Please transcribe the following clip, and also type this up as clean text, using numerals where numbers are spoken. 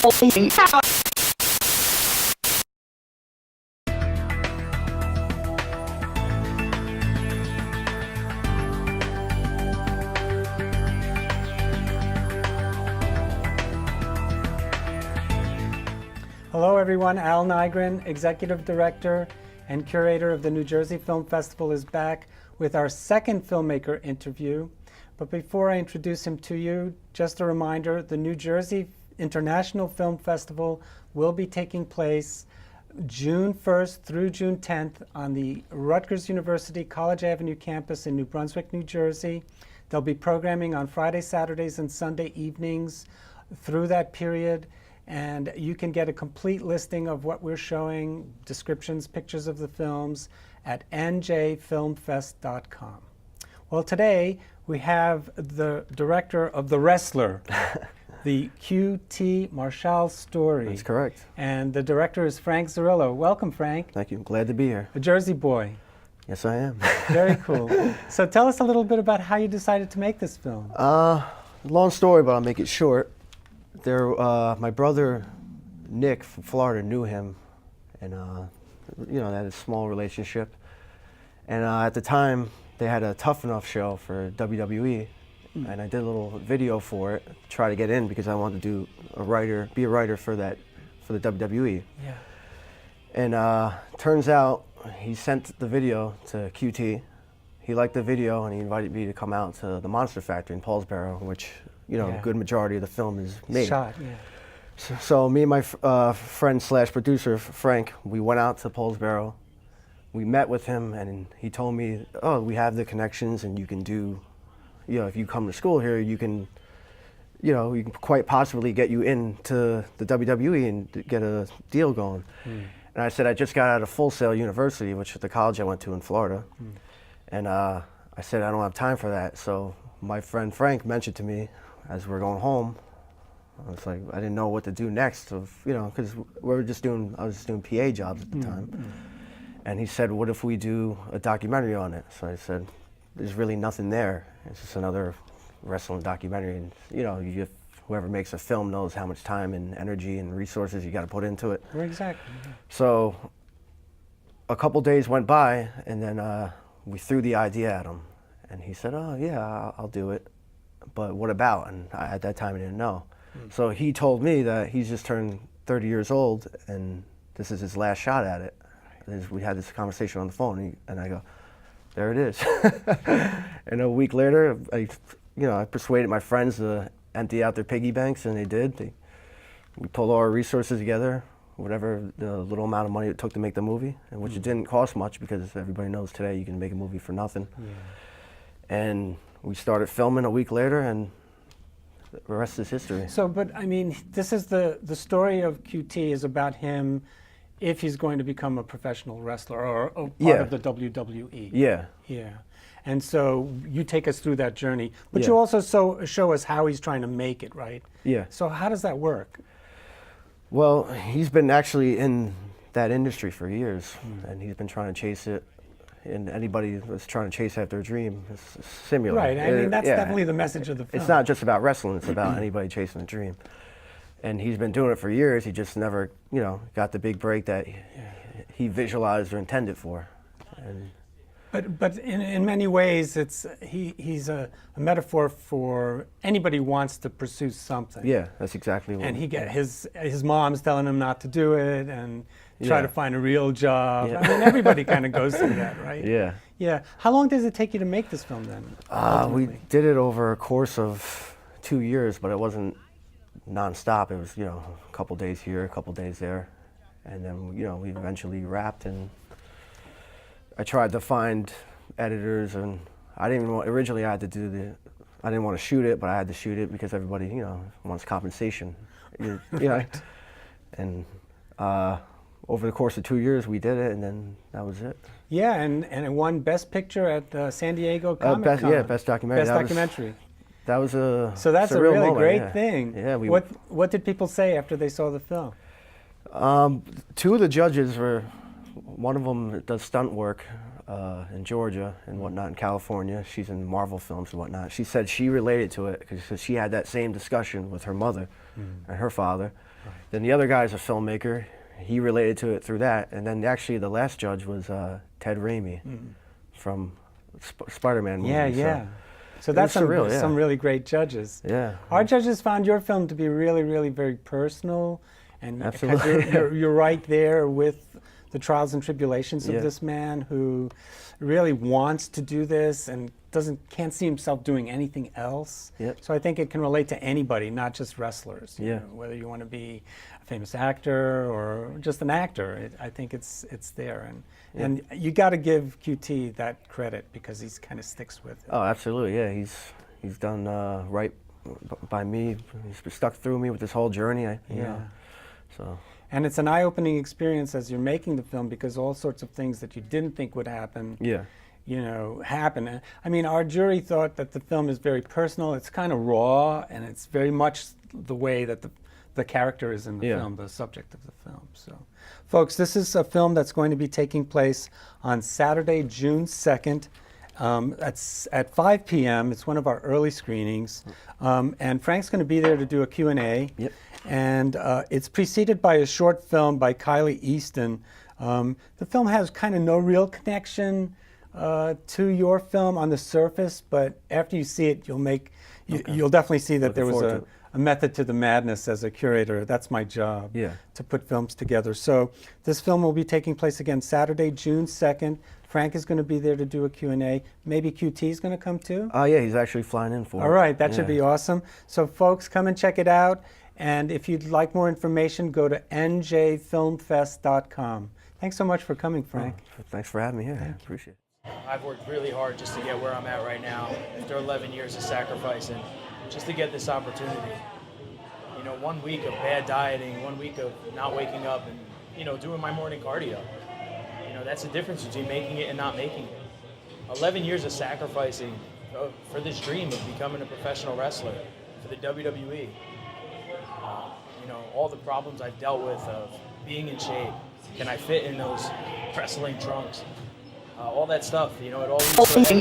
Hello everyone, Al Nigrin, Executive Director and Curator of the New Jersey Film Festival, is back with our second filmmaker interview. But before I introduce him to you, just a reminder, the New Jersey International Film Festival will be taking place June 1st through June 10th on the Rutgers University College Avenue campus in New Brunswick, New Jersey. There'll be programming on Fridays, Saturdays, and Sunday evenings through that period. And you can get a complete listing of what we're showing, descriptions, pictures of the films at njfilmfest.com. Well, today we have the director of The Wrestler, the QT Marshall story. That's correct. And the director is Frank Zarrillo. Welcome, Frank. Thank you. I'm glad to be here. A Jersey boy. Yes, I am. Very cool. So tell us a little bit about how you decided to make this film. Long story, but I'll make it short. My brother Nick from Florida knew him, and they had a small relationship. And at the time, they had a Tough Enough show for WWE, and I did a little video for it, try to get in because I wanted to be a writer for the WWE. Yeah. And turns out he sent the video to QT. He liked the video, and he invited me to come out to the Monster Factory in Paulsboro, which a good majority of the film is made. Shot, yeah. So me and my friend slash producer, Frank, we went out to Paulsboro. We met with him, and he told me, oh, we have the connections, and you can do, if you come to school here, you can quite possibly get you into the WWE and get a deal going. And I said, I just got out of Full Sail University, which is the college I went to in Florida. And I said, I don't have time for that. So my friend Frank mentioned to me, as we're going home, I was like, I didn't know what to do next, because I was just doing PA jobs at the time. And he said, what if we do a documentary on it? So I said, there's really nothing there. It's just another wrestling documentary. And whoever makes a film knows how much time and energy and resources you got to put into it. Exactly. So a couple days went by, and then we threw the idea at him. And he said, oh yeah, I'll do it. But what about? And at that time I didn't know. So he told me that he's just turned 30 years old and this is his last shot at it. We had this conversation on the phone, and I go, there it is. And a week later, I persuaded my friends to empty out their piggy banks, and they did. We pulled all our resources together, whatever the little amount of money it took to make the movie, and which it didn't cost much because everybody knows today you can make a movie for nothing. Yeah. And we started filming a week later, and the rest is history. So, but I mean, this is the story of QT is about him if he's going to become a professional wrestler or a part of the WWE. Yeah. Yeah. And so you take us through that journey, but Yeah. you also show us how he's trying to make it, right? Yeah. So how does that work? Well, he's been actually in that industry for years, and he's been trying to chase it. And anybody that's trying to chase after a dream is similar. Right, I mean, that's definitely the message of the film. It's not just about wrestling, it's about anybody chasing a dream. And he's been doing it for years, he just never, got the big break that he visualized or intended for. And But in many ways, he's a metaphor for anybody who wants to pursue something. yeah, that's exactly what. And his mom's telling him not to do it, and try to find a real job. Yeah. I mean, everybody kind of goes through that, right? Yeah. Yeah. How long does it take you to make this film then? We did it over a course of 2 years, but it wasn't nonstop. It was, a couple days here, a couple days there, and then we eventually wrapped. And I tried to find editors, and I didn't even originally I didn't want to shoot it, but I had to shoot it because everybody wants compensation. And over the course of 2 years, we did it, and then that was it. Yeah, and it won Best Picture at San Diego Comic Con. Best documentary. Best documentary. That was a So that's a really great thing. Yeah. What did people say after they saw the film? Two of the judges were, one of them does stunt work in Georgia and whatnot, in California. She's in Marvel films and whatnot. She said she related to it because she had that same discussion with her mother and her father. Right. Then the other guy's a filmmaker. He related to it through that. And then actually the last judge was Ted Raimi from Spider-Man movies. Yeah, yeah. So that's surreal, yeah. some really great judges. Yeah. Our judges found your film to be really, really very personal, and Absolutely. you're right there with the trials and tribulations of this man who really wants to do this and can't see himself doing anything else. Yep. So I think it can relate to anybody, not just wrestlers. You Yeah. know, whether you want to be a famous actor or just an actor, I think it's there, and you got to give QT that credit because he kind of sticks with it. Oh, absolutely, yeah. He's done right by me. He's stuck through me with this whole journey. You know, so. And it's an eye-opening experience as you're making the film because all sorts of things that you didn't think would happen, you know, happen. I mean, our jury thought that the film is very personal. It's kind of raw, and it's very much the way that the character is in the film, the subject of the film. So, folks, this is a film that's going to be taking place on Saturday, June 2nd. At 5 p.m. It's one of our early screenings. And Frank's going to be there to do a Q&A. Yep. And it's preceded by a short film by Kylie Easton. The film has kind of no real connection to your film on the surface, but after you see it, you'll definitely see that there was a method to the madness as a curator. That's my job, to put films together. So this film will be taking place again Saturday, June 2nd. Frank is going to be there to do a Q&A. Maybe QT is going to come too? Oh, yeah, he's actually flying in for it. All right, that should be awesome. So folks, come and check it out. And if you'd like more information, go to njfilmfest.com. Thanks so much for coming, Frank. Oh, thanks for having me here. I appreciate it. I've worked really hard just to get where I'm at right now, after 11 years of sacrifice, and just to get this opportunity. You know, 1 week of bad dieting, 1 week of not waking up and, you know, doing my morning cardio. You know, that's the difference between making it and not making it. 11 years of sacrificing for this dream of becoming a professional wrestler for the WWE. You know, all the problems I've dealt with of being in shape. Can I fit in those wrestling trunks? All that stuff, you know, it all leads to